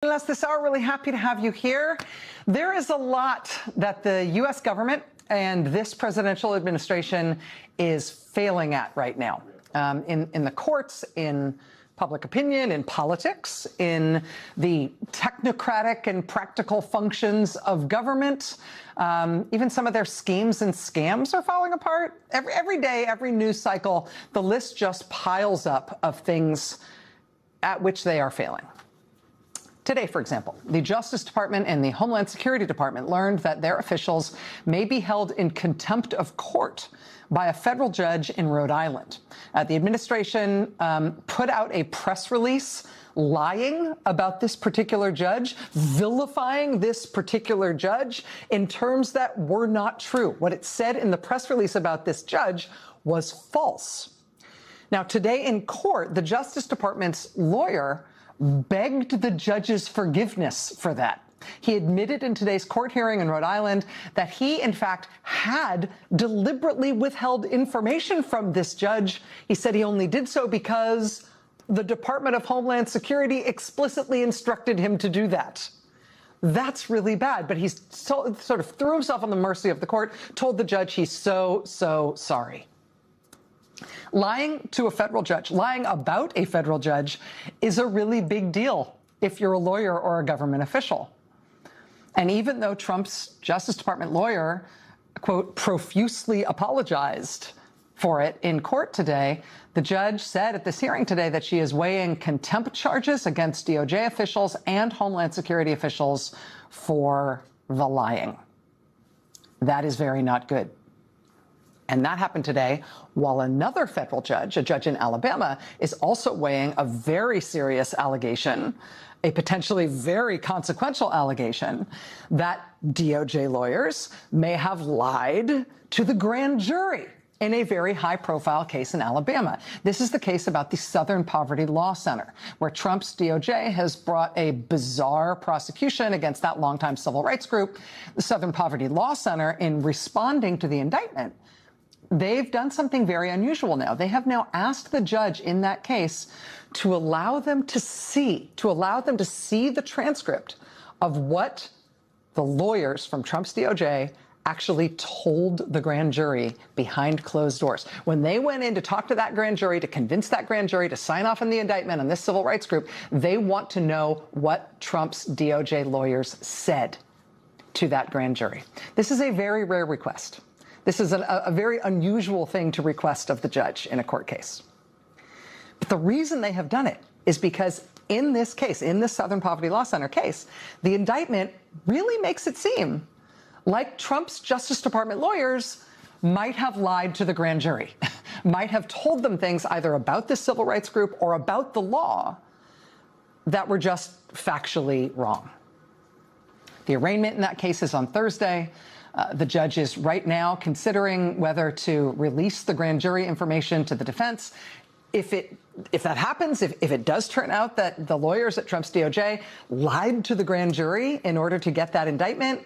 Us this hour, really happy to have you here. There is a lot that the U.S. government and this presidential administration is failing at right now in the courts, in public opinion, in politics, in the technocratic and practical functions of government. Even some of their schemes and scams are falling apart. Every day, every news cycle, the list just piles up of things at which they are failing. Today, for example, the Justice Department and the Homeland Security Department learned that their officials may be held in contempt of court by a federal judge in Rhode Island. The administration put out a press release lying about this particular judge, vilifying this particular judge in terms that were not true. What it said in the press release about this judge was false. Now, today in court, the Justice Department's lawyer begged the judge's forgiveness for that. He admitted in today's court hearing in Rhode Island that he, in fact, had deliberately withheld information from this judge. He said he only did so because the Department of Homeland Security explicitly instructed him to do that. That's really bad, but he's sort of threw himself on the mercy of the court, told the judge he's so sorry. Lying to a federal judge, lying about a federal judge, is a really big deal if you're a lawyer or a government official. And even though Trump's Justice Department lawyer, quote, profusely apologized for it in court today, the judge said at this hearing today that she is weighing contempt charges against DOJ officials and Homeland Security officials for the lying. That is very not good. And that happened today while another federal judge, a judge in Alabama, is also weighing a very serious allegation, a potentially very consequential allegation, that DOJ lawyers may have lied to the grand jury in a very high-profile case in Alabama. This is the case about the Southern Poverty Law Center, where Trump's DOJ has brought a bizarre prosecution against that longtime civil rights group, the Southern Poverty Law Center. In responding to the indictment, they've done something very unusual now. They have now asked the judge in that case to allow them to see the transcript of what the lawyers from Trump's DOJ actually told the grand jury behind closed doors. When they went in to talk to that grand jury, to convince that grand jury to sign off on the indictment on this civil rights group, they want to know what Trump's DOJ lawyers said to that grand jury. This is a very rare request. This is a very unusual thing to request of the judge in a court case. But the reason they have done it is because in this case, in the Southern Poverty Law Center case, the indictment really makes it seem like Trump's Justice Department lawyers might have lied to the grand jury, might have told them things either about this civil rights group or about the law that were just factually wrong. The arraignment in that case is on Thursday. The judge is right now considering whether to release the grand jury information to the defense. If that happens, if it does turn out that the lawyers at Trump's DOJ lied to the grand jury in order to get that indictment,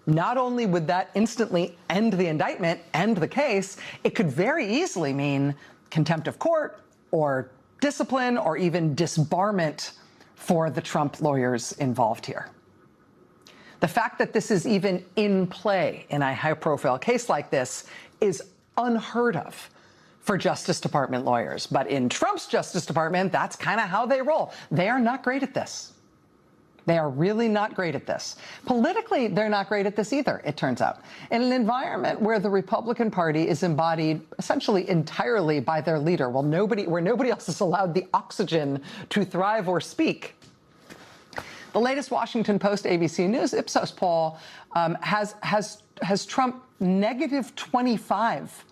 not only would that instantly end the indictment, end the case, it could very easily mean contempt of court or discipline or even disbarment for the Trump lawyers involved here. The fact that this is even in play in a high-profile case like this is unheard of for Justice Department lawyers. But in Trump's Justice Department, that's kind of how they roll. They are not great at this. They are really not great at this. Politically, they're not great at this either, it turns out. In an environment where the Republican Party is embodied essentially entirely by their leader, where nobody else is allowed the oxygen to thrive or speak, the latest Washington Post ABC News Ipsos poll has Trump negative 25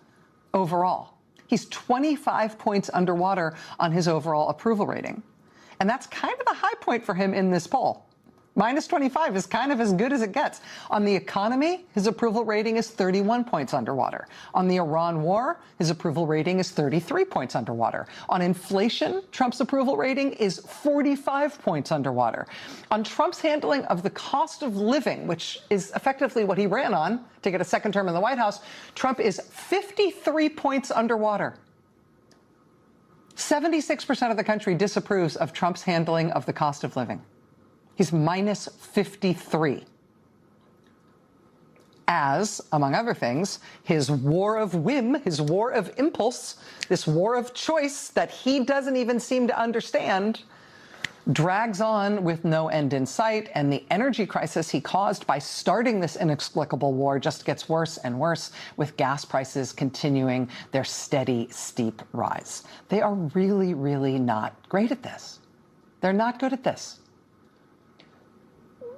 overall. He's 25 points underwater on his overall approval rating. And that's kind of the high point for him in this poll. Minus 25 is kind of as good as it gets. On the economy, his approval rating is 31 points underwater. On the Iran war, his approval rating is 33 points underwater. On inflation, Trump's approval rating is 45 points underwater. On Trump's handling of the cost of living, which is effectively what he ran on to get a second term in the White House, Trump is 53 points underwater. 76% of the country disapproves of Trump's handling of the cost of living. He's minus 53. As, among other things, his war of whim, his war of impulse, this war of choice that he doesn't even seem to understand, drags on with no end in sight, and the energy crisis he caused by starting this inexplicable war just gets worse and worse, with gas prices continuing their steady, steep rise. They are really, really not great at this. They're not good at this.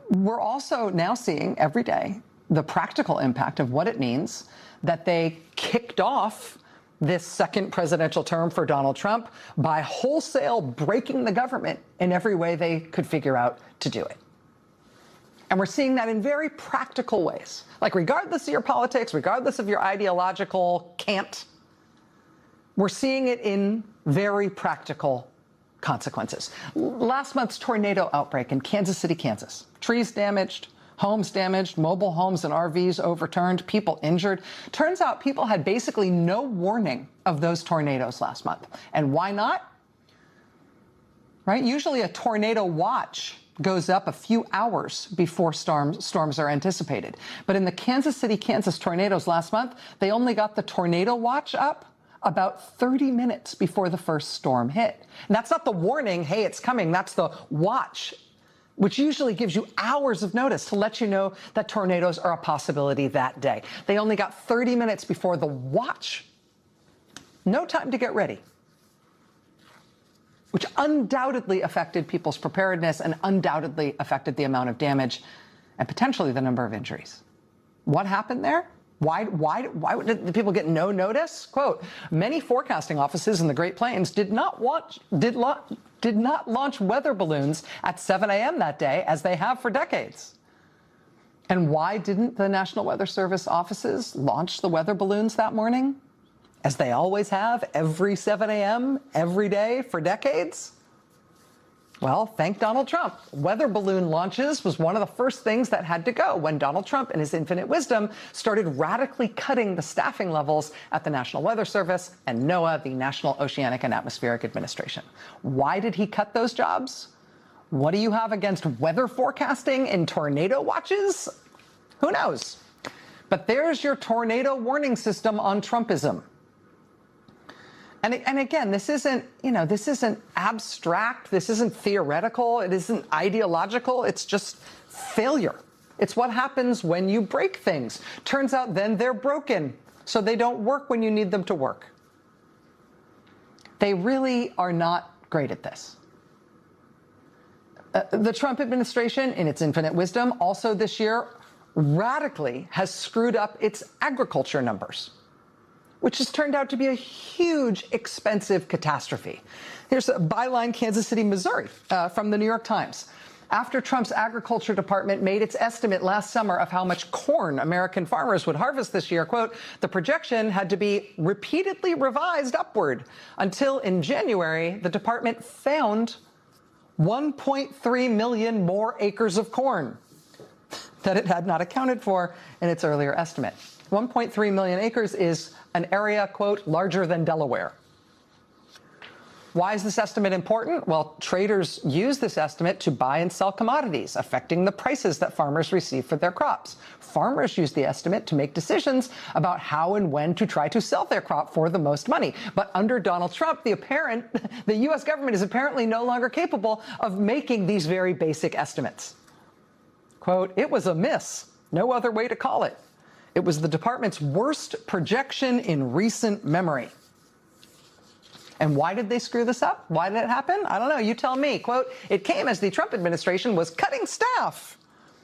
We're also now seeing every day the practical impact of what it means that they kicked off this second presidential term for Donald Trump by wholesale breaking the government in every way they could figure out to do it. And we're seeing that in very practical ways. Like, regardless of your politics, regardless of your ideological cant, we're seeing it in very practical consequences. Last month's tornado outbreak in Kansas City, Kansas. Trees damaged, homes damaged, mobile homes and RVs overturned, people injured. Turns out people had basically no warning of those tornadoes last month. And why not? Right? Usually a tornado watch goes up a few hours before storms are anticipated. But in the Kansas City, Kansas tornadoes last month, they only got the tornado watch up about 30 minutes before the first storm hit. And that's not the warning, hey, it's coming. That's the watch, which usually gives you hours of notice to let you know that tornadoes are a possibility that day. They only got 30 minutes before the watch. No time to get ready, which undoubtedly affected people's preparedness and undoubtedly affected the amount of damage and potentially the number of injuries. What happened there? Why did the people get no notice? Quote, many forecasting offices in the Great Plains did not launch weather balloons at 7 a.m. that day, as they have for decades. And why didn't the National Weather Service offices launch the weather balloons that morning, as they always have every 7 a.m. every day for decades? Well, thank Donald Trump. Weather balloon launches was one of the first things that had to go when Donald Trump, in his infinite wisdom, started radically cutting the staffing levels at the National Weather Service and NOAA, the National Oceanic and Atmospheric Administration. Why did he cut those jobs? What do you have against weather forecasting and tornado watches? Who knows? But there's your tornado warning system on Trumpism. And again, this isn't abstract, this isn't theoretical, it isn't ideological, it's just failure. It's what happens when you break things. Turns out then they're broken, so they don't work when you need them to work. They really are not great at this. The Trump administration, in its infinite wisdom, also this year radically has screwed up its agriculture numbers, which has turned out to be a huge, expensive catastrophe. Here's a byline, Kansas City, Missouri, from the New York Times. After Trump's agriculture department made its estimate last summer of how much corn American farmers would harvest this year, quote, the projection had to be repeatedly revised upward until in January, the department found 1.3 million more acres of corn that it had not accounted for in its earlier estimate. 1.3 million acres is an area, quote, larger than Delaware. Why is this estimate important? Well, traders use this estimate to buy and sell commodities, affecting the prices that farmers receive for their crops. Farmers use the estimate to make decisions about how and when to try to sell their crop for the most money. But under Donald Trump, the U.S. government is apparently no longer capable of making these very basic estimates. Quote, it was a miss. No other way to call it. It was the department's worst projection in recent memory. And why did they screw this up? Why did it happen? I don't know. You tell me. Quote, it came as the Trump administration was cutting staff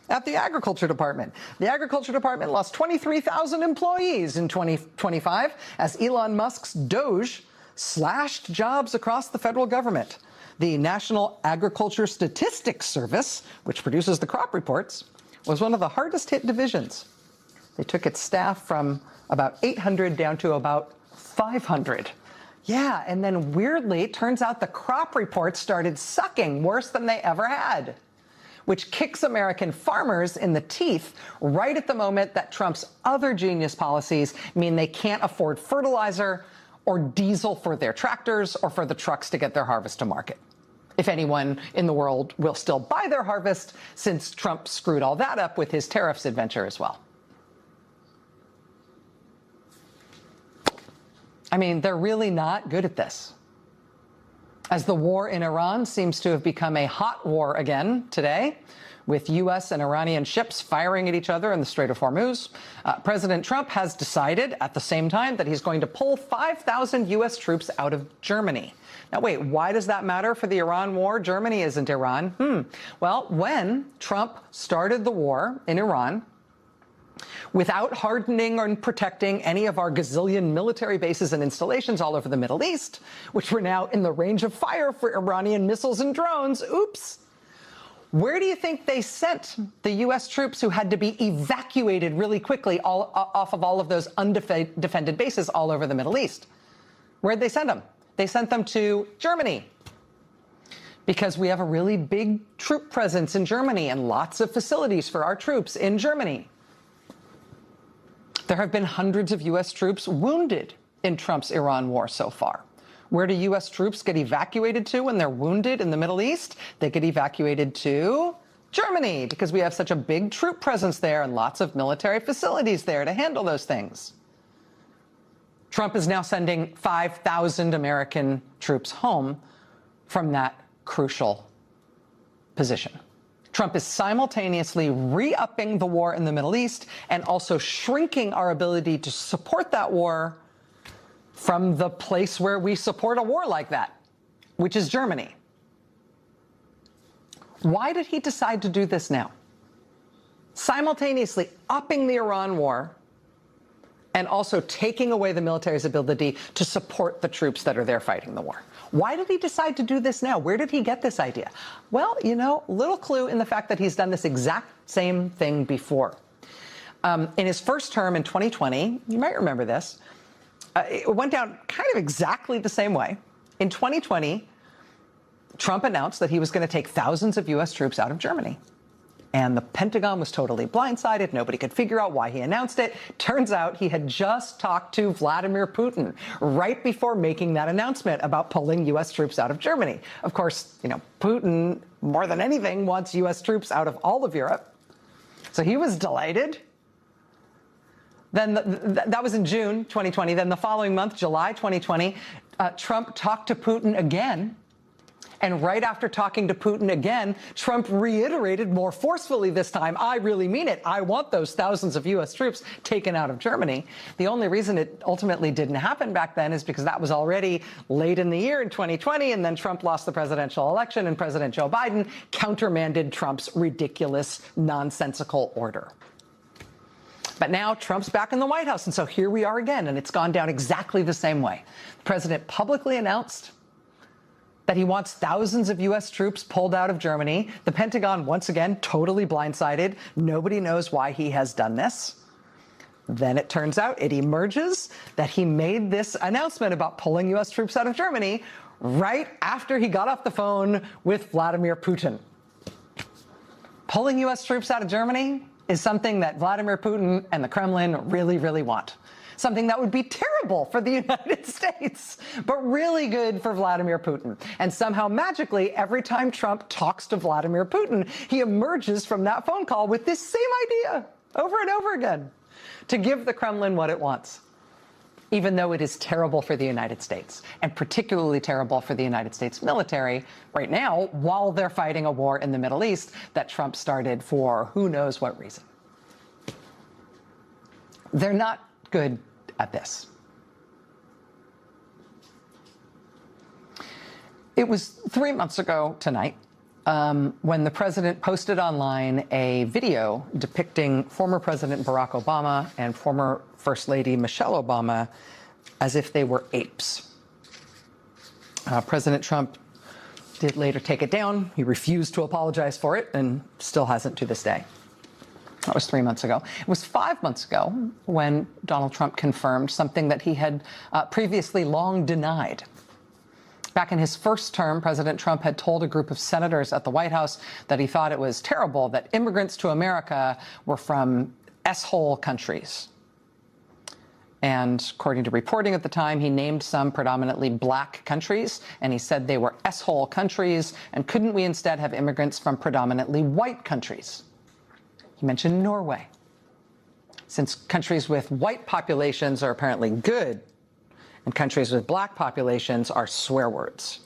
at the Agriculture Department. The Agriculture Department lost 23,000 employees in 2025 as Elon Musk's Doge slashed jobs across the federal government. The National Agriculture Statistics Service, which produces the crop reports, was one of the hardest hit divisions. They took its staff from about 800 down to about 500. Yeah, and then weirdly, it turns out the crop reports started sucking worse than they ever had, which kicks American farmers in the teeth right at the moment that Trump's other genius policies mean they can't afford fertilizer or diesel for their tractors or for the trucks to get their harvest to market. if anyone in the world will still buy their harvest, since Trump screwed all that up with his tariffs adventure as well. I mean, they're really not good at this. As the war in Iran seems to have become a hot war again today, with U.S. and Iranian ships firing at each other in the Strait of Hormuz, President Trump has decided at the same time that he's going to pull 5,000 U.S. troops out of Germany. Now, wait, why does that matter for the Iran war? Germany isn't Iran. Well, when Trump started the war in Iran, without hardening or protecting any of our gazillion military bases and installations all over the Middle East, which were now in the range of fire for Iranian missiles and drones, oops. Where do you think they sent the U.S. troops who had to be evacuated really quickly off of all of those undefended bases all over the Middle East? Where'd they send them? They sent them to Germany, because we have a really big troop presence in Germany and lots of facilities for our troops in Germany. There have been hundreds of U.S. troops wounded in Trump's Iran war so far. Where do U.S. troops get evacuated to when they're wounded in the Middle East? They get evacuated to Germany, because we have such a big troop presence there and lots of military facilities there to handle those things. Trump is now sending 5,000 American troops home from that crucial position. Trump is simultaneously re-upping the war in the Middle East and also shrinking our ability to support that war from the place where we support a war like that, which is Germany. Why did he decide to do this now? Simultaneously upping the Iran war and also taking away the military's ability to support the troops that are there fighting the war. Why did he decide to do this now? Where did he get this idea? Well, you know, little clue in the fact that he's done this exact same thing before. In his first term in 2020, you might remember this, it went down kind of exactly the same way. In 2020, Trump announced that he was going to take thousands of U.S. troops out of Germany. And the Pentagon was totally blindsided. Nobody could figure out why he announced it. Turns out he had just talked to Vladimir Putin right before making that announcement about pulling U.S. troops out of Germany. Of course, you know, Putin, more than anything, wants U.S. troops out of all of Europe. So he was delighted. Then that was in June 2020. Then the following month, July 2020, Trump talked to Putin again. And right after talking to Putin again, Trump reiterated more forcefully this time, I really mean it. I want those thousands of U.S. troops taken out of Germany. The only reason it ultimately didn't happen back then is because that was already late in the year in 2020, and then Trump lost the presidential election, and President Joe Biden countermanded Trump's ridiculous, nonsensical order. But now Trump's back in the White House, and so here we are again, and it's gone down exactly the same way. The president publicly announced that he wants thousands of U.S. troops pulled out of Germany. The Pentagon, once again, totally blindsided. Nobody knows why he has done this. Then it turns out, it emerges that he made this announcement about pulling U.S. troops out of Germany right after he got off the phone with Vladimir Putin. Pulling U.S. troops out of Germany is something that Vladimir Putin and the Kremlin really, really want. Something that would be terrible for the United States, but really good for Vladimir Putin. And somehow, magically, every time Trump talks to Vladimir Putin, he emerges from that phone call with this same idea over and over again to give the Kremlin what it wants, even though it is terrible for the United States, and particularly terrible for the United States military right now, while they're fighting a war in the Middle East that Trump started for who knows what reason. They're not good at this. It was 3 months ago tonight when the president posted online a video depicting former President Barack Obama and former First Lady Michelle Obama as if they were apes. President Trump did later take it down. He refused to apologize for it and still hasn't to this day. That was 3 months ago. It was 5 months ago when Donald Trump confirmed something that he had previously long denied. Back in his first term, President Trump had told a group of senators at the White House that he thought it was terrible that immigrants to America were from S-hole countries. And according to reporting at the time, he named some predominantly black countries, and he said they were S-hole countries, and couldn't we instead have immigrants from predominantly white countries? He mentioned Norway. Since countries with white populations are apparently good, and countries with black populations are swear words.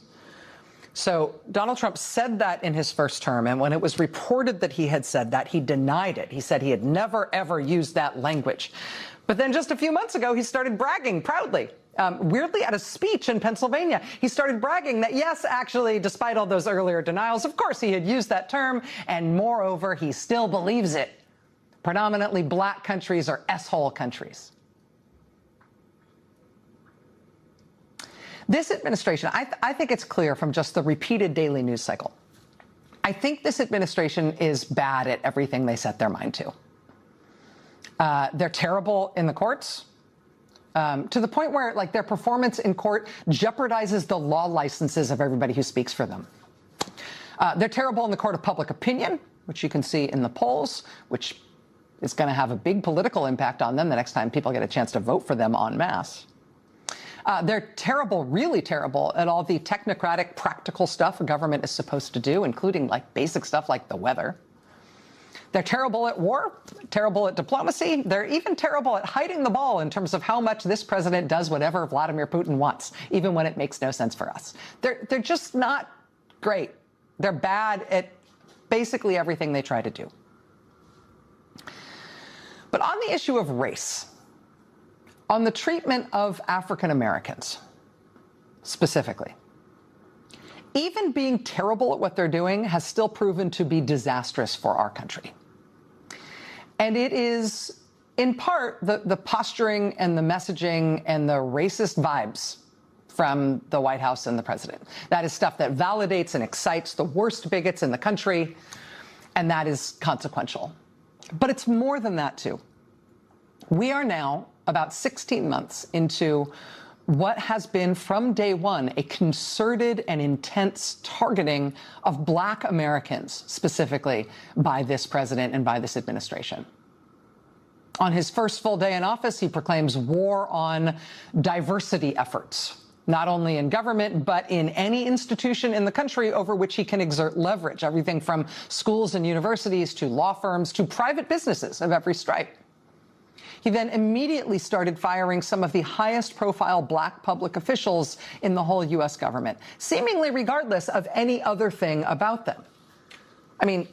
So Donald Trump said that in his first term, and when it was reported that he had said that, he denied it. He said he had never, ever used that language. But then just a few months ago, he started bragging proudly, weirdly at a speech in Pennsylvania. He started bragging that, yes, actually, despite all those earlier denials, of course, he had used that term, and moreover, he still believes it. Predominantly black countries are S-hole countries. This administration, I think it's clear from just the repeated daily news cycle. I think this administration is bad at everything they set their mind to. They're terrible in the courts, to the point where, like, their performance in court jeopardizes the law licenses of everybody who speaks for them. They're terrible in the court of public opinion, which you can see in the polls, which is going to have a big political impact on them the next time people get a chance to vote for them en masse. They're terrible, really terrible, at all the technocratic, practical stuff a government is supposed to do, including, like, basic stuff like the weather. They're terrible at war, terrible at diplomacy. They're even terrible at hiding the ball in terms of how much this president does whatever Vladimir Putin wants, even when it makes no sense for us. They're just not great. They're bad at basically everything they try to do. But on the issue of race, on the treatment of African Americans specifically, even being terrible at what they're doing has still proven to be disastrous for our country. And it is, in part, the posturing and the messaging and the racist vibes from the White House and the president. That is stuff that validates and excites the worst bigots in the country, and that is consequential. But it's more than that, too. We are now about 16 months into what has been from day one a concerted and intense targeting of black Americans, specifically by this president and by this administration. On his first full day in office, he proclaims war on diversity efforts, not only in government, but in any institution in the country over which he can exert leverage, everything from schools and universities to law firms to private businesses of every stripe. He then immediately started firing some of the highest profile black public officials in the whole U.S. government, seemingly regardless of any other thing about them. I mean,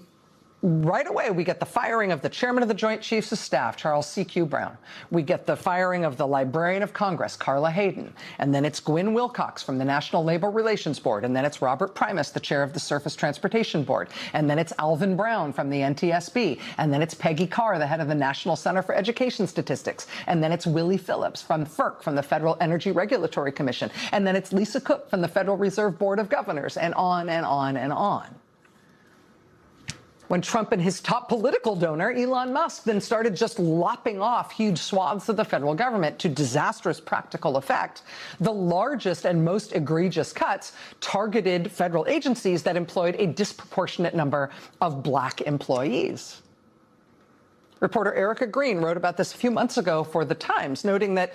right away, we get the firing of the chairman of the Joint Chiefs of Staff, Charles C.Q. Brown. We get the firing of the Librarian of Congress, Carla Hayden. And then it's Gwynne Wilcox from the National Labor Relations Board. And then it's Robert Primus, the chair of the Surface Transportation Board. And then it's Alvin Brown from the NTSB. And then it's Peggy Carr, the head of the National Center for Education Statistics. And then it's Willie Phillips from FERC, from the Federal Energy Regulatory Commission. And then it's Lisa Cook from the Federal Reserve Board of Governors, and on and on and on. When Trump and his top political donor, Elon Musk, then started just lopping off huge swaths of the federal government to disastrous practical effect, the largest and most egregious cuts targeted federal agencies that employed a disproportionate number of black employees. Reporter Erica Green wrote about this a few months ago for The Times, noting that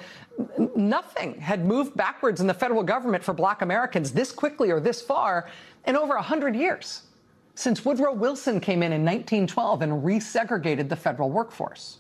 nothing had moved backwards in the federal government for black Americans this quickly or this far in over 100 years. Since Woodrow Wilson came in 1912 and resegregated the federal workforce.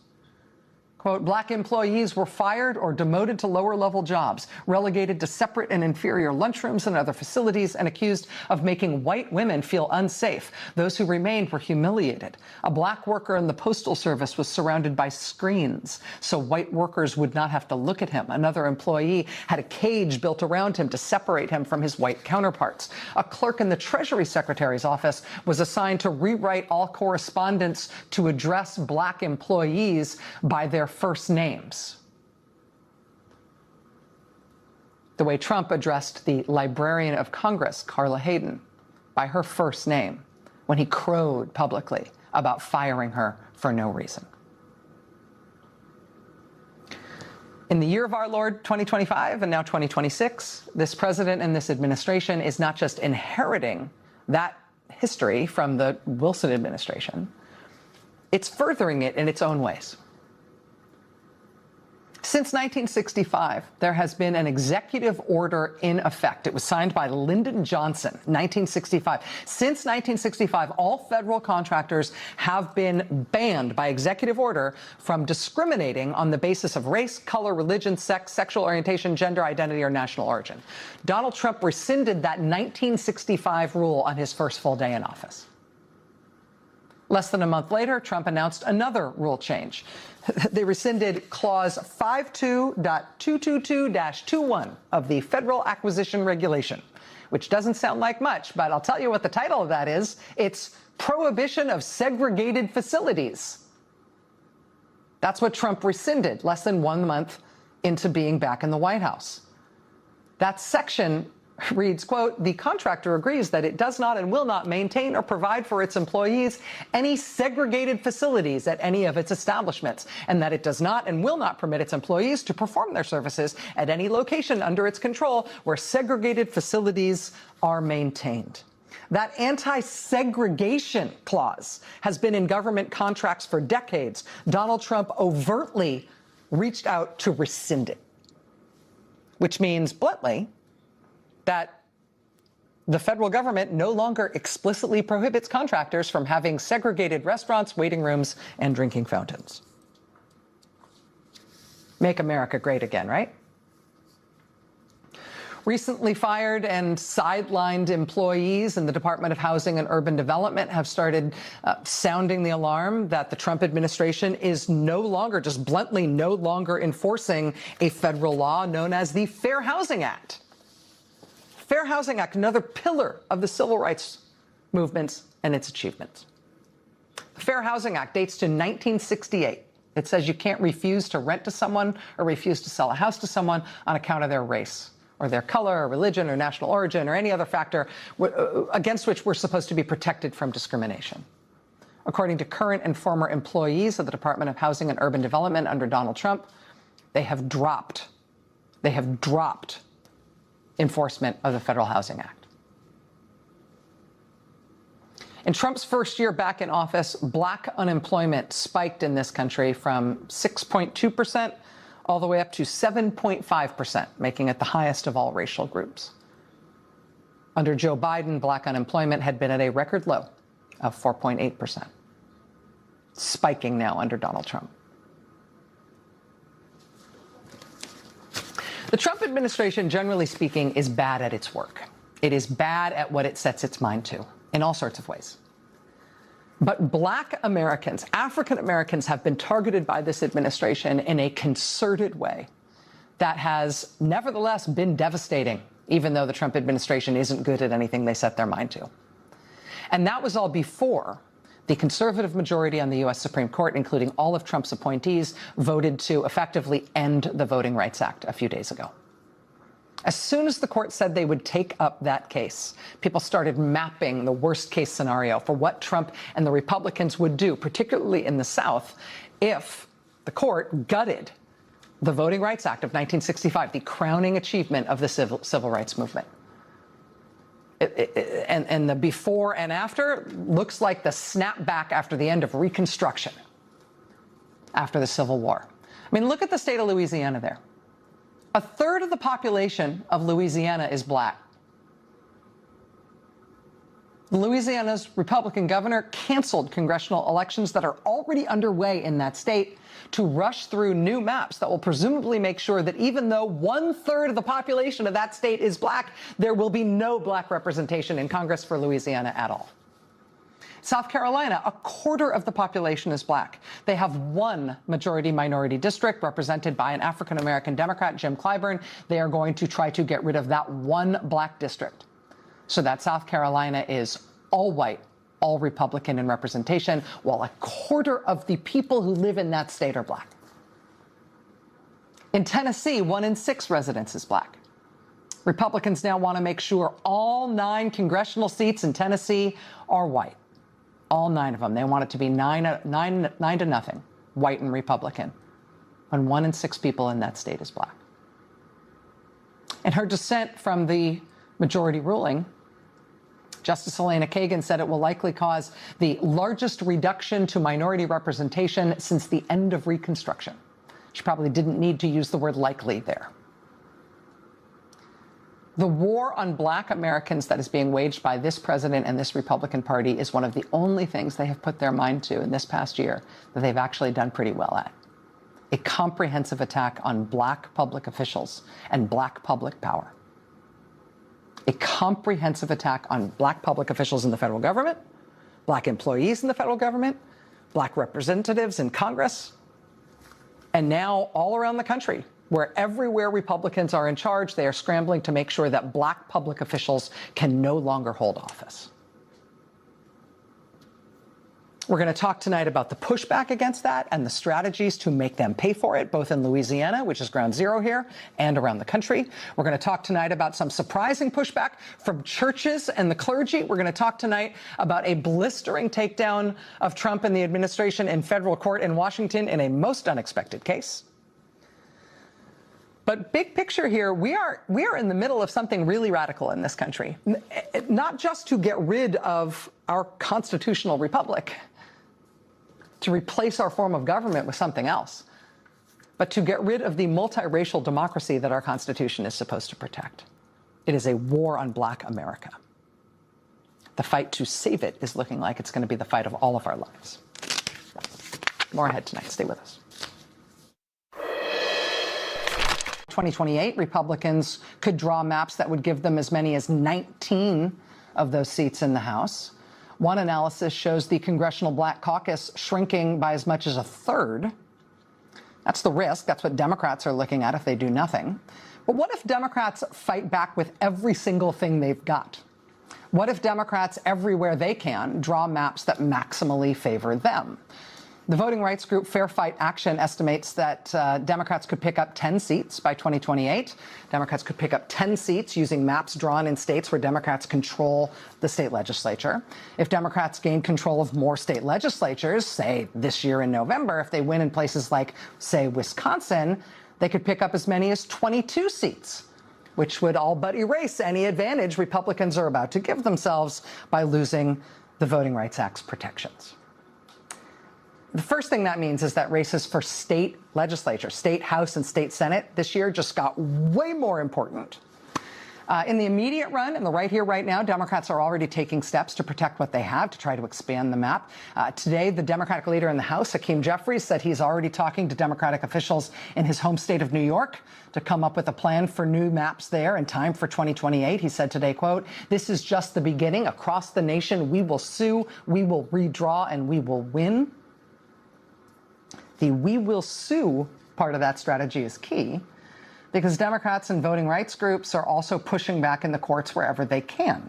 Quote, black employees were fired or demoted to lower-level jobs, relegated to separate and inferior lunchrooms and other facilities, and accused of making white women feel unsafe. Those who remained were humiliated. A black worker in the Postal Service was surrounded by screens, so white workers would not have to look at him. Another employee had a cage built around him to separate him from his white counterparts. A clerk in the Treasury Secretary's office was assigned to rewrite all correspondence to address black employees by their first names. The way Trump addressed the Librarian of Congress, Carla Hayden, by her first name when he crowed publicly about firing her for no reason. In the year of our Lord, 2025, and now 2026, this president and this administration is not just inheriting that history from the Wilson administration, it's furthering it in its own ways. Since 1965, there has been an executive order in effect. It was signed by Lyndon Johnson, 1965. Since 1965, all federal contractors have been banned by executive order from discriminating on the basis of race, color, religion, sex, sexual orientation, gender identity, or national origin. Donald Trump rescinded that 1965 rule on his first full day in office. Less than a month later, Trump announced another rule change. They rescinded Clause 52.222-21 of the Federal Acquisition Regulation, which doesn't sound like much, but I'll tell you what the title of that is. It's Prohibition of Segregated Facilities. That's what Trump rescinded less than 1 month into being back in the White House. That section reads, quote, "The contractor agrees that it does not and will not maintain or provide for its employees any segregated facilities at any of its establishments, and that it does not and will not permit its employees to perform their services at any location under its control where segregated facilities are maintained." That anti-segregation clause has been in government contracts for decades. Donald Trump overtly reached out to rescind it, which means, bluntly, that the federal government no longer explicitly prohibits contractors from having segregated restaurants, waiting rooms, and drinking fountains. Make America great again, right? Recently fired and sidelined employees in the Department of Housing and Urban Development have started sounding the alarm that the Trump administration is no longer, just bluntly, no longer enforcing a federal law known as the Fair Housing Act. Fair Housing Act, another pillar of the civil rights movements and its achievements. The Fair Housing Act dates to 1968. It says you can't refuse to rent to someone or refuse to sell a house to someone on account of their race or their color or religion or national origin or any other factor against which we're supposed to be protected from discrimination. According to current and former employees of the Department of Housing and Urban Development under Donald Trump, they have dropped enforcement of the Federal Housing Act. In Trump's first year back in office, black unemployment spiked in this country from 6.2% all the way up to 7.5%, making it the highest of all racial groups. Under Joe Biden, black unemployment had been at a record low of 4.8%, spiking now under Donald Trump. The Trump administration, generally speaking, is bad at its work. It is bad at what it sets its mind to in all sorts of ways. But black Americans, African Americans, have been targeted by this administration in a concerted way that has nevertheless been devastating, even though the Trump administration isn't good at anything they set their mind to. And that was all before the conservative majority on the U.S. Supreme Court, including all of Trump's appointees, voted to effectively end the Voting Rights Act a few days ago. As soon as the court said they would take up that case, people started mapping the worst-case scenario for what Trump and the Republicans would do, particularly in the South, if the court gutted the Voting Rights Act of 1965, the crowning achievement of the civil rights movement. And the before and after looks like the snapback after the end of Reconstruction, after the Civil War. I mean, look at the state of Louisiana there. A third of the population of Louisiana is black. Louisiana's Republican governor canceled congressional elections that are already underway in that state to rush through new maps that will presumably make sure that even though 1/3 of the population of that state is black, there will be no black representation in Congress for Louisiana at all. South Carolina, a quarter of the population is black. They have one majority-minority district represented by an African-American Democrat, Jim Clyburn. They are going to try to get rid of that one black district so that South Carolina is all white, all Republican in representation, while a quarter of the people who live in that state are black. In Tennessee, 1 in 6 residents is black. Republicans now want to make sure all 9 congressional seats in Tennessee are white. All 9 of them. They want it to be 9-0, white and Republican, when 1 in 6 people in that state is black. In her dissent from the majority ruling, Justice Elena Kagan said it will likely cause the largest reduction to minority representation since the end of Reconstruction. She probably didn't need to use the word likely there. The war on black Americans that is being waged by this president and this Republican Party is one of the only things they have put their mind to in this past year that they've actually done pretty well at. A comprehensive attack on black public officials and black public power. A comprehensive attack on black public officials in the federal government, black employees in the federal government, black representatives in Congress, and now all around the country, where everywhere Republicans are in charge, they are scrambling to make sure that black public officials can no longer hold office. We're going to talk tonight about the pushback against that and the strategies to make them pay for it, both in Louisiana, which is ground zero here, and around the country. We're going to talk tonight about some surprising pushback from churches and the clergy. We're going to talk tonight about a blistering takedown of Trump and the administration in federal court in Washington in a most unexpected case. But big picture here, we are in the middle of something really radical in this country, not just to get rid of our constitutional republic, to replace our form of government with something else, but to get rid of the multiracial democracy that our Constitution is supposed to protect. It is a war on black America. The fight to save it is looking like it's going to be the fight of all of our lives. More ahead tonight. Stay with us. 2028, Republicans could draw maps that would give them as many as 19 of those seats in the House. One analysis shows the Congressional Black Caucus shrinking by as much as a third. That's the risk. That's what Democrats are looking at if they do nothing. But what if Democrats fight back with every single thing they've got? What if Democrats, everywhere they can, draw maps that maximally favor them? The voting rights group Fair Fight Action estimates that Democrats could pick up 10 seats by 2028. Democrats could pick up 10 seats using maps drawn in states where Democrats control the state legislature. If Democrats gain control of more state legislatures, say this year in November, if they win in places like, say, Wisconsin, they could pick up as many as 22 seats, which would all but erase any advantage Republicans are about to give themselves by losing the Voting Rights Act's protections. The first thing that means is that races for state legislature, state House and state Senate this year just got way more important. In the immediate run, and the right here, right now, Democrats are already taking steps to protect what they have, to try to expand the map. Today, the Democratic leader in the House, Hakeem Jeffries, said he's already talking to Democratic officials in his home state of New York to come up with a plan for new maps there in time for 2028. He said today, quote, "This is just the beginning. Across the nation, we will sue, we will redraw, and we will win." The "we will sue" part of that strategy is key because Democrats and voting rights groups are also pushing back in the courts wherever they can.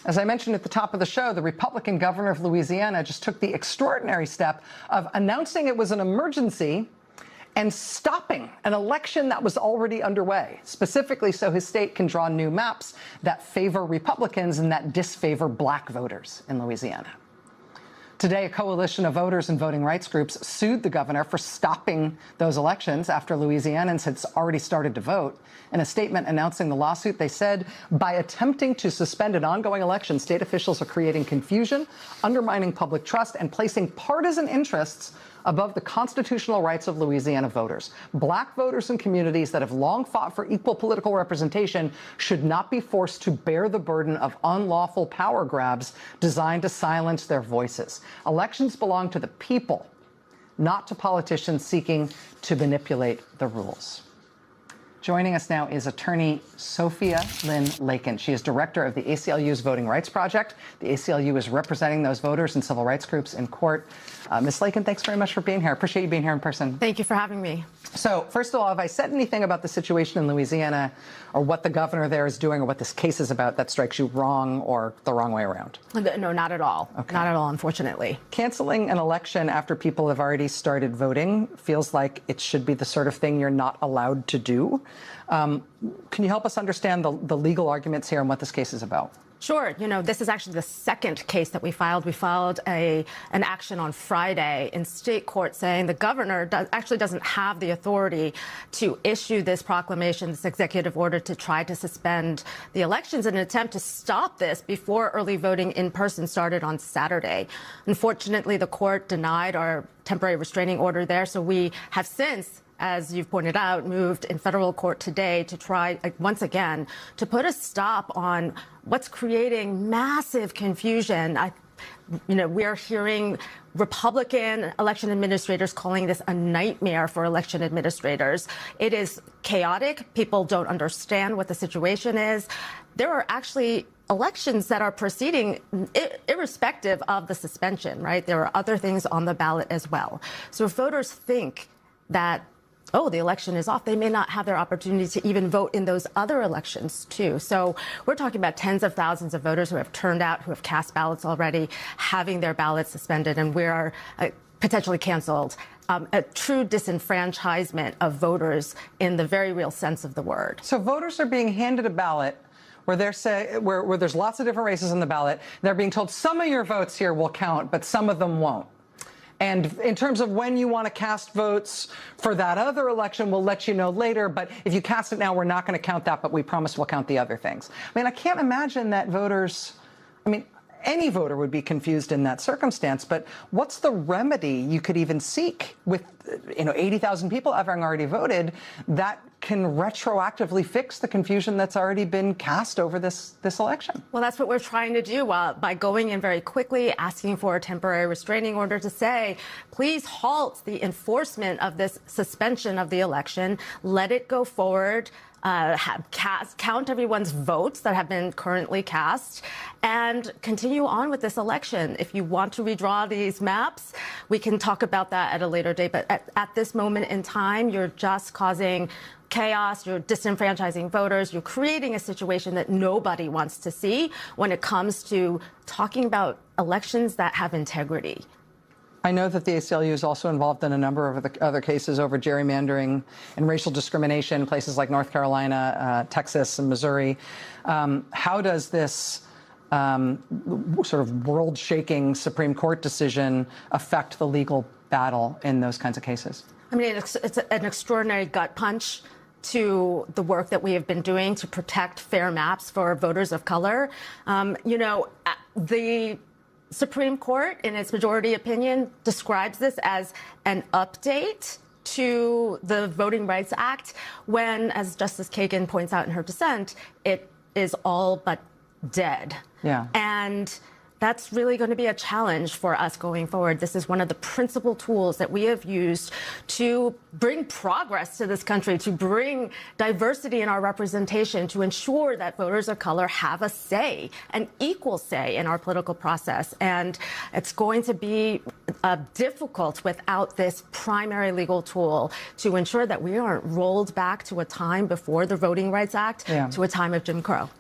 As I mentioned at the top of the show, the Republican governor of Louisiana just took the extraordinary step of announcing it was an emergency and stopping an election that was already underway, specifically so his state can draw new maps that favor Republicans and that disfavor black voters in Louisiana. Today, a coalition of voters and voting rights groups sued the governor for stopping those elections after Louisianans had already started to vote. In a statement announcing the lawsuit, they said, by attempting to suspend an ongoing election, state officials are creating confusion, undermining public trust, and placing partisan interests above the constitutional rights of Louisiana voters. Black voters in communities that have long fought for equal political representation should not be forced to bear the burden of unlawful power grabs designed to silence their voices. Elections belong to the people, not to politicians seeking to manipulate the rules. Joining us now is attorney Sophia Lynn Lakin. She is director of the ACLU's Voting Rights Project. The ACLU is representing those voters and civil rights groups in court. Ms. Lakin, thanks very much for being here. I appreciate you being here in person. Thank you for having me. So, first of all, have I said anything about the situation in Louisiana or what the governor there is doing or what this case is about that strikes you wrong or the wrong way around? No, not at all. Okay. Not at all, unfortunately. Canceling an election after people have already started voting feels like it should be the sort of thing you're not allowed to do. Can you help us understand the legal arguments here and what this case is about? Sure. You know, this is actually the second case that we filed. We filed an action on Friday in state court saying the governor actually doesn't have the authority to issue this proclamation, this executive order to try to suspend the elections in an attempt to stop this before early voting in person started on Saturday. Unfortunately, the court denied our temporary restraining order there. So we have since, as you've pointed out, moved in federal court today to try, once again, to put a stop on what's creating massive confusion. We are hearing Republican election administrators calling this a nightmare for election administrators. It is chaotic. People don't understand what the situation is. There are actually elections that are proceeding irrespective of the suspension, right? There are other things on the ballot as well. So if voters think that, oh, the election is off, they may not have their opportunity to even vote in those other elections, too. So we're talking about tens of thousands of voters who have turned out, who have cast ballots already, having their ballots suspended, and we are potentially canceled. A true disenfranchisement of voters in the very real sense of the word. So voters are being handed a ballot where there's lots of different races on the ballot. They're being told some of your votes here will count, but some of them won't. And in terms of when you want to cast votes for that other election, we'll let you know later. But if you cast it now, we're not going to count that, but we promise we'll count the other things. I mean, I can't imagine that any voter would be confused in that circumstance. But what's the remedy you could even seek with 80,000 people having already voted that can retroactively fix the confusion that's already been cast over this election? Well, that's what we're trying to do by going in very quickly, asking for a temporary restraining order to say, please halt the enforcement of this suspension of the election. Let it go forward. Count everyone's votes that have been currently cast and continue on with this election. If you want to redraw these maps, we can talk about that at a later date. But at this moment in time, you're just causing chaos, you're disenfranchising voters, you're creating a situation that nobody wants to see when it comes to talking about elections that have integrity. I know that the ACLU is also involved in a number of other cases over gerrymandering and racial discrimination in places like North Carolina, Texas, and Missouri. How does this sort of world-shaking Supreme Court decision affect the legal battle in those kinds of cases? I mean, it's an extraordinary gut punch to the work that we have been doing to protect fair maps for voters of color. The Supreme Court, in its majority opinion, describes this as an update to the Voting Rights Act when, as Justice Kagan points out in her dissent, it is all but dead. Yeah. And that's really going to be a challenge for us going forward. This is one of the principal tools that we have used to bring progress to this country, to bring diversity in our representation, to ensure that voters of color have a say, an equal say in our political process. And it's going to be difficult without this primary legal tool to ensure that we aren't rolled back to a time before the Voting Rights Act, to a time of Jim Crow.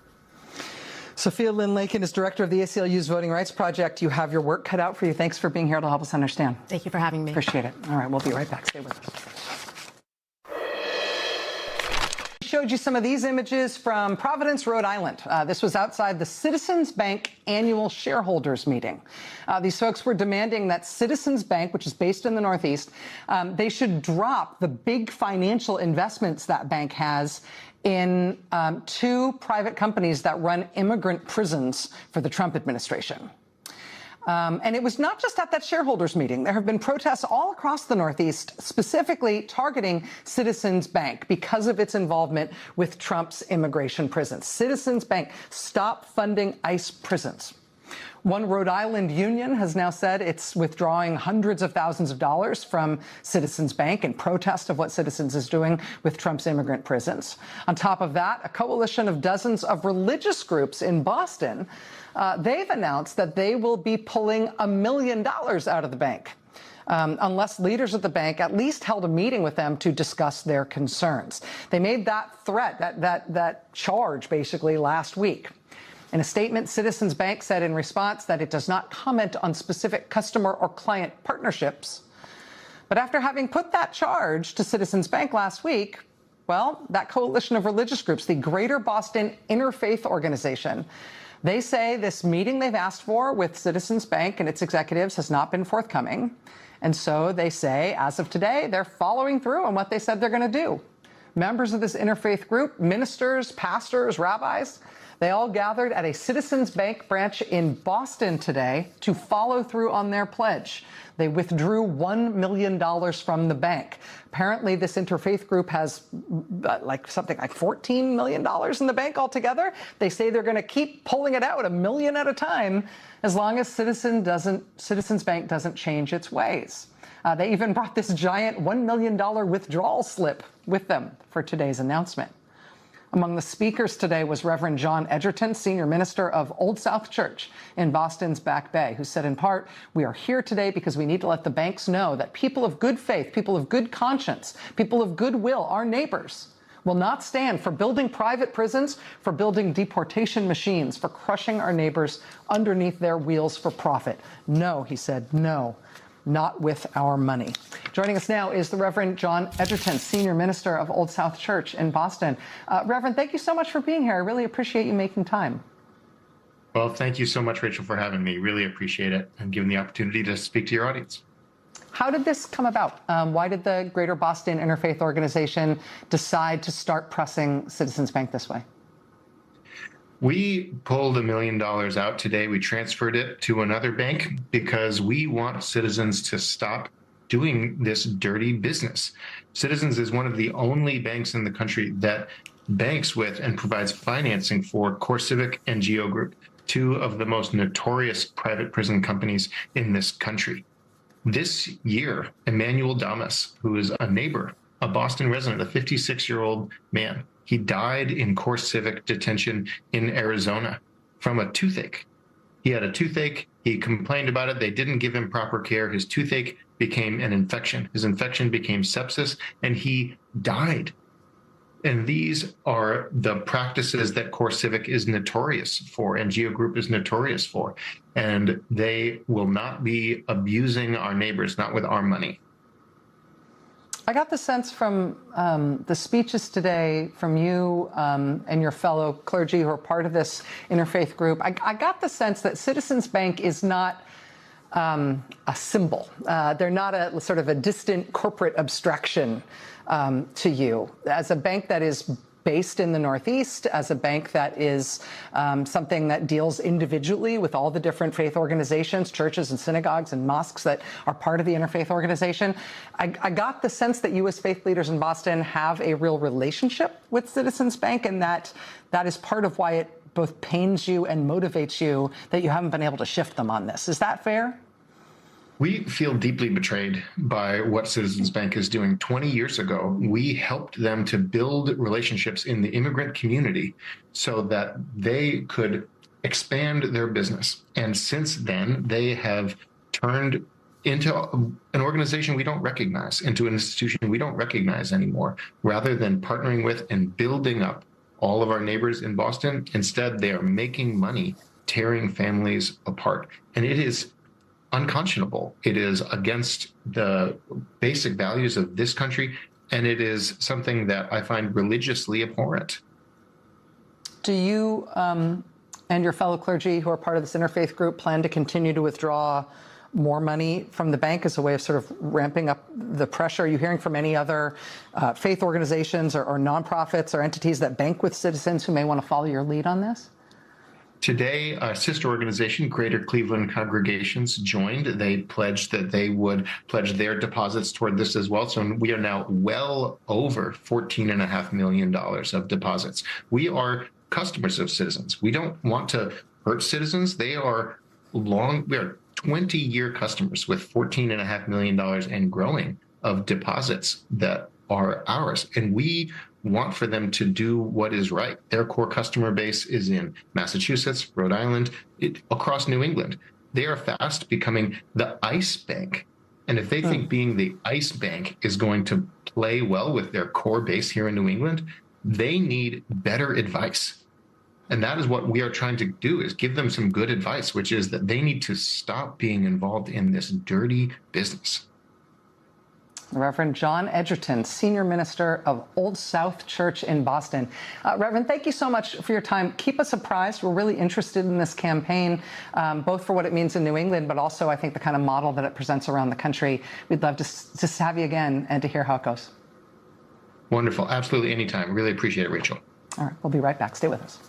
Sophia Lynn Lakin is director of the ACLU's Voting Rights Project. You have your work cut out for you. Thanks for being here to help us understand. Thank you for having me. Appreciate it. All right, we'll be right back. Stay with us. We showed you some of these images from Providence, Rhode Island. This was outside the Citizens Bank annual shareholders meeting. These folks were demanding that Citizens Bank, which is based in the Northeast, they should drop the big financial investments that bank has in two private companies that run immigrant prisons for the Trump administration. And it was not just at that shareholders meeting. There have been protests all across the Northeast, specifically targeting Citizens Bank because of its involvement with Trump's immigration prisons. Citizens Bank, stop funding ICE prisons. One Rhode Island union has now said it's withdrawing hundreds of thousands of dollars from Citizens Bank in protest of what Citizens is doing with Trump's immigrant prisons. On top of that, a coalition of dozens of religious groups in Boston, they've announced that they will be pulling $1 million out of the bank unless leaders at the bank at least held a meeting with them to discuss their concerns. They made that threat, that charge, basically, last week. In a statement, Citizens Bank said in response that it does not comment on specific customer or client partnerships. But after having put that charge to Citizens Bank last week, well, that coalition of religious groups, the Greater Boston Interfaith Organization, they say this meeting they've asked for with Citizens Bank and its executives has not been forthcoming. And so they say, as of today, they're following through on what they said they're going to do. Members of this interfaith group, ministers, pastors, rabbis, They all gathered at a Citizens Bank branch in Boston today to follow through on their pledge. They withdrew $1 million from the bank. Apparently, this interfaith group has something like $14 million in the bank altogether. They say they're going to keep pulling it out $1 million at a time as long as Citizens Bank doesn't change its ways. They even brought this giant $1 million withdrawal slip with them for today's announcement. Among the speakers today was Reverend John Edgerton, senior minister of Old South Church in Boston's Back Bay, who said in part, "We are here today because we need to let the banks know that people of good faith, people of good conscience, people of goodwill, our neighbors, will not stand for building private prisons, for building deportation machines, for crushing our neighbors underneath their wheels for profit. No," he said, "no. Not with our money." Joining us now is the Reverend John Edgerton, senior minister of Old South Church in Boston. Reverend, thank you so much for being here. I really appreciate you making time. Well, thank you so much, Rachel, for having me. Really appreciate it and giving the opportunity to speak to your audience. How did this come about? Why did the Greater Boston Interfaith Organization decide to start pressing Citizens Bank this way? We pulled $1 million out today. We transferred it to another bank because we want Citizens to stop doing this dirty business. Citizens is one of the only banks in the country that banks with and provides financing for CoreCivic and Geo Group, two of the most notorious private prison companies in this country. This year, Emmanuel Damas, who is a neighbor, a Boston resident, a 56-year-old man, he died in CoreCivic detention in Arizona from a toothache. He had a toothache. He complained about it. They didn't give him proper care. His toothache became an infection. His infection became sepsis, and he died. And these are the practices that CoreCivic is notorious for and Geo Group is notorious for. And they will not be abusing our neighbors, not with our money. I got the sense from the speeches today from you and your fellow clergy who are part of this interfaith group, I got the sense that Citizens Bank is not a symbol. They're not a sort of a distant corporate abstraction to you. As a bank that is based in the Northeast, as a bank that is something that deals individually with all the different faith organizations, churches and synagogues and mosques that are part of the interfaith organization. I got the sense that you as faith leaders in Boston have a real relationship with Citizens Bank, and that is part of why it both pains you and motivates you that you haven't been able to shift them on this. Is that fair? We feel deeply betrayed by what Citizens Bank is doing. 20 years ago, we helped them to build relationships in the immigrant community so that they could expand their business. And since then, they have turned into an organization we don't recognize, into an institution we don't recognize anymore. Rather than partnering with and building up all of our neighbors in Boston, instead, they are making money, tearing families apart. And it is unconscionable. It is against the basic values of this country, and it is something that I find religiously abhorrent. Do you and your fellow clergy who are part of this interfaith group plan to continue to withdraw more money from the bank as a way of sort of ramping up the pressure? Are you hearing from any other faith organizations or nonprofits or entities that bank with Citizens who may want to follow your lead on this? Today, a sister organization, Greater Cleveland Congregations, joined. They pledged that they would pledge their deposits toward this as well. So we are now well over $14.5 million of deposits. We are customers of Citizens. We don't want to hurt Citizens. We are 20-year customers with $14.5 million and growing of deposits that are ours. And we want for them to do what is right. Their core customer base is in Massachusetts, Rhode Island, across New England. They are fast becoming the ICE bank. And if they think being the ICE bank is going to play well with their core base here in New England, they need better advice. And that is what we are trying to do, is give them some good advice, which is that they need to stop being involved in this dirty business. Reverend John Edgerton, senior minister of Old South Church in Boston. Reverend, thank you so much for your time. Keep us apprised. We're really interested in this campaign, both for what it means in New England, but also I think the kind of model that it presents around the country. We'd love to have you again and to hear how it goes. Wonderful. Absolutely. Anytime. Really appreciate it, Rachel. All right. We'll be right back. Stay with us.